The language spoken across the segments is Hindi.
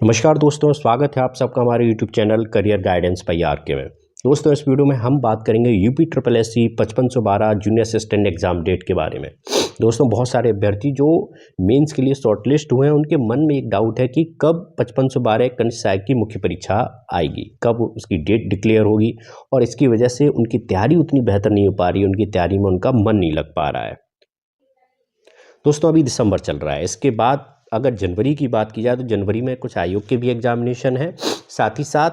नमस्कार दोस्तों, स्वागत है आप सबका हमारे YouTube channel career guidance by RK में। दोस्तों, इस वीडियो में हम बात करेंगे UP triple SC 5512 junior assistant exam date के बारे में। दोस्तों, बहुत सारे अभ्यर्थी जो मेंस के लिए शॉर्टलिस्ट हुए हैं उनके मन में एक डाउट है कि कब 5512 कनिष्ठ सहायक की मुख्य परीक्षा आएगी, कब उसकी डेट डिक्लेयर होगी, और इसकी वजह से उनकी तैयारी उतनी बेहतर नहीं हो पा रही है, उनकी तैयारी में उनका मन नहीं लग पा रहा है। दोस्तों, अभी दिसंबर चल रहा है, इसके बाद अगर जनवरी की बात की जाए तो जनवरी में कुछ आयोग के भी एग्जामिनेशन है। साथ ही साथ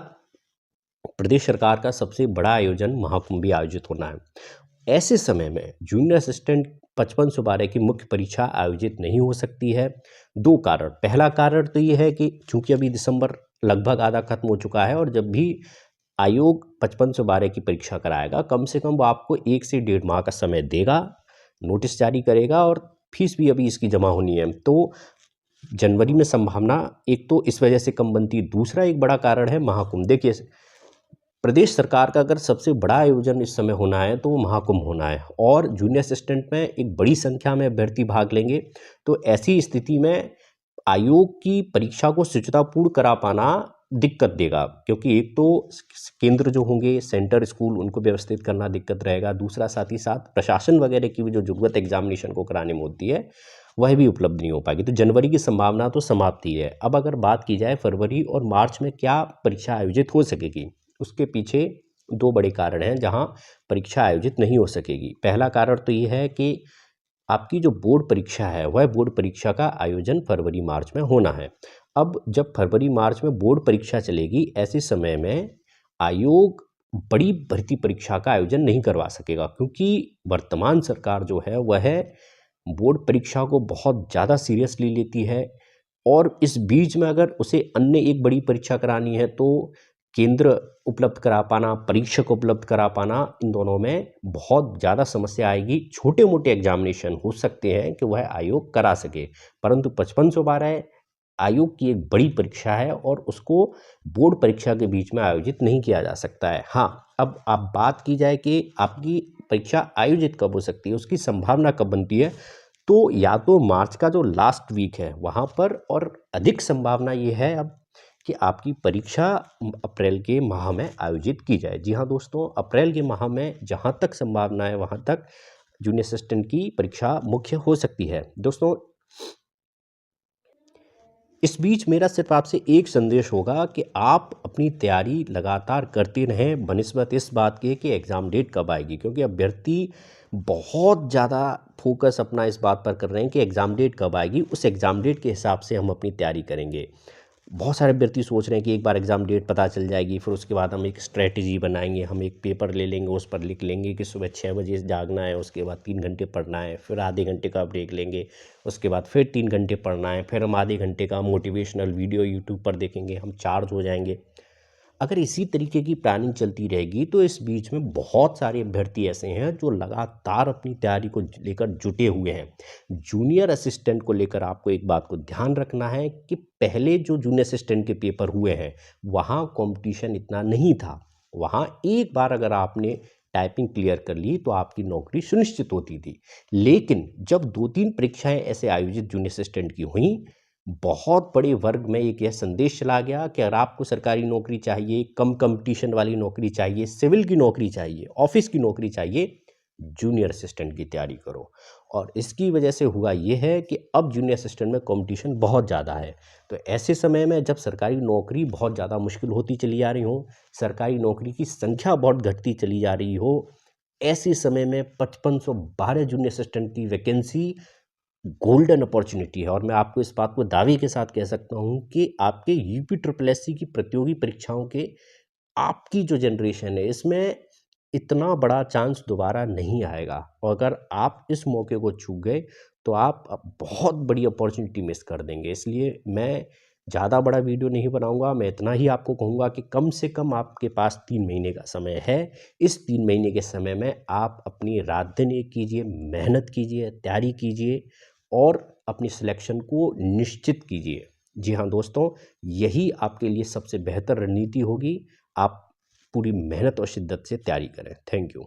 प्रदेश सरकार का सबसे बड़ा आयोजन महाकुंभ भी आयोजित होना है। ऐसे समय में जूनियर असिस्टेंट 5512 की मुख्य परीक्षा आयोजित नहीं हो सकती है। दो कारण। पहला कारण तो ये है कि चूंकि अभी दिसंबर लगभग आधा खत्म हो चुका है, और जब भी आयोग 5512 की परीक्षा कराएगा कम से कम वो आपको 1 से 1.5 माह का समय देगा, नोटिस जारी करेगा, और फीस भी अभी इसकी जमा होनी है। तो जनवरी में संभावना एक तो इस वजह से कम बनती है। दूसरा एक बड़ा कारण है महाकुंभ। देखिए, प्रदेश सरकार का अगर सबसे बड़ा आयोजन इस समय होना है तो वो महाकुंभ होना है, और जूनियर असिस्टेंट में एक बड़ी संख्या में अभ्यर्थी भाग लेंगे। तो ऐसी स्थिति में आयोग की परीक्षा को शुचितापूर्ण करा पाना दिक्कत देगा, क्योंकि एक तो केंद्र जो होंगे, सेंटर स्कूल, उनको व्यवस्थित करना दिक्कत रहेगा। दूसरा, साथ ही साथ प्रशासन वगैरह की भी जो जरूरत एग्जामिनेशन को कराने में होती है वह भी उपलब्ध नहीं हो पाएगी। तो जनवरी की संभावना तो समाप्त ही है। अब अगर बात की जाए फरवरी और मार्च में क्या परीक्षा आयोजित हो सकेगी, उसके पीछे दो बड़े कारण हैं जहां परीक्षा आयोजित नहीं हो सकेगी। पहला कारण तो ये है कि आपकी जो बोर्ड परीक्षा है वह बोर्ड परीक्षा का आयोजन फरवरी मार्च में होना है। अब जब फरवरी मार्च में बोर्ड परीक्षा चलेगी, ऐसे समय में आयोग बड़ी भर्ती परीक्षा का आयोजन नहीं करवा सकेगा, क्योंकि वर्तमान सरकार जो है वह बोर्ड परीक्षा को बहुत ज़्यादा सीरियसली लेती है। और इस बीच में अगर उसे अन्य एक बड़ी परीक्षा करानी है तो केंद्र उपलब्ध करा पाना, परीक्षक उपलब्ध करा पाना, इन दोनों में बहुत ज़्यादा समस्या आएगी। छोटे मोटे एग्जामिनेशन हो सकते हैं कि वह आयोग करा सके, परंतु 5512 आयोग की एक बड़ी परीक्षा है और उसको बोर्ड परीक्षा के बीच में आयोजित नहीं किया जा सकता है। हाँ, अब आप बात की जाए कि आपकी परीक्षा आयोजित कब हो सकती है, उसकी संभावना कब बनती है, तो या तो मार्च का जो लास्ट वीक है वहाँ पर, और अधिक संभावना ये है अब कि आपकी परीक्षा अप्रैल के माह में आयोजित की जाए। जी हाँ दोस्तों, अप्रैल के माह में जहाँ तक संभावना है वहाँ तक जूनियर असिस्टेंट की परीक्षा मुख्य हो सकती है। दोस्तों, इस बीच मेरा सिर्फ आपसे एक संदेश होगा कि आप अपनी तैयारी लगातार करते रहें बनिस्बत इस बात के कि एग्ज़ाम डेट कब आएगी, क्योंकि अभ्यर्थी बहुत ज़्यादा फोकस अपना इस बात पर कर रहे हैं कि एग्ज़ाम डेट कब आएगी, उस एग्ज़ाम डेट के हिसाब से हम अपनी तैयारी करेंगे। बहुत सारे अभ्यर्थी सोच रहे हैं कि एक बार एग्ज़ाम डेट पता चल जाएगी, फिर उसके बाद हम एक स्ट्रेटजी बनाएंगे, हम एक पेपर ले लेंगे, उस पर लिख लेंगे कि सुबह 6 बजे जागना है, उसके बाद 3 घंटे पढ़ना है, फिर आधे घंटे का ब्रेक लेंगे, उसके बाद फिर 3 घंटे पढ़ना है, फिर हम आधे घंटे का मोटिवेशनल वीडियो यूट्यूब पर देखेंगे, हम चार्ज हो जाएंगे। अगर इसी तरीके की प्लानिंग चलती रहेगी तो इस बीच में बहुत सारे अभ्यर्थी ऐसे हैं जो लगातार अपनी तैयारी को लेकर जुटे हुए हैं। जूनियर असिस्टेंट को लेकर आपको एक बात को ध्यान रखना है कि पहले जो जूनियर असिस्टेंट के पेपर हुए हैं वहाँ कंपटीशन इतना नहीं था। वहाँ एक बार अगर आपने टाइपिंग क्लियर कर ली तो आपकी नौकरी सुनिश्चित होती थी। लेकिन जब 2-3 परीक्षाएं ऐसे आयोजित जूनियर असिस्टेंट की हुई, बहुत बड़े वर्ग में एक यह संदेश चला गया कि अगर आपको सरकारी नौकरी चाहिए, कम कंपटीशन वाली नौकरी चाहिए, सिविल की नौकरी चाहिए, ऑफिस की नौकरी चाहिए, जूनियर असिस्टेंट की तैयारी करो। और इसकी वजह से हुआ ये है कि अब जूनियर असिस्टेंट में कंपटीशन बहुत ज़्यादा है। तो ऐसे समय में जब सरकारी नौकरी बहुत ज़्यादा मुश्किल होती चली जा रही हो, सरकारी नौकरी की संख्या बहुत घटती चली जा रही हो, ऐसे समय में 5512 जूनियर असिस्टेंट की वैकेंसी गोल्डन अपॉर्चुनिटी है। और मैं आपको इस बात को दावे के साथ कह सकता हूं कि आपके यूपी ट्रिपल एससी की प्रतियोगी परीक्षाओं के आपकी जो जनरेशन है इसमें इतना बड़ा चांस दोबारा नहीं आएगा, और अगर आप इस मौके को चूक गए तो आप बहुत बड़ी अपॉर्चुनिटी मिस कर देंगे। इसलिए मैं ज़्यादा बड़ा वीडियो नहीं बनाऊंगा, मैं इतना ही आपको कहूँगा कि कम से कम आपके पास 3 महीने का समय है। इस 3 महीने के समय में आप अपनी रात दिन एक कीजिए, मेहनत कीजिए, तैयारी कीजिए और अपनी सिलेक्शन को निश्चित कीजिए। जी हाँ दोस्तों, यही आपके लिए सबसे बेहतर रणनीति होगी। आप पूरी मेहनत और शिद्दत से तैयारी करें। Thank you.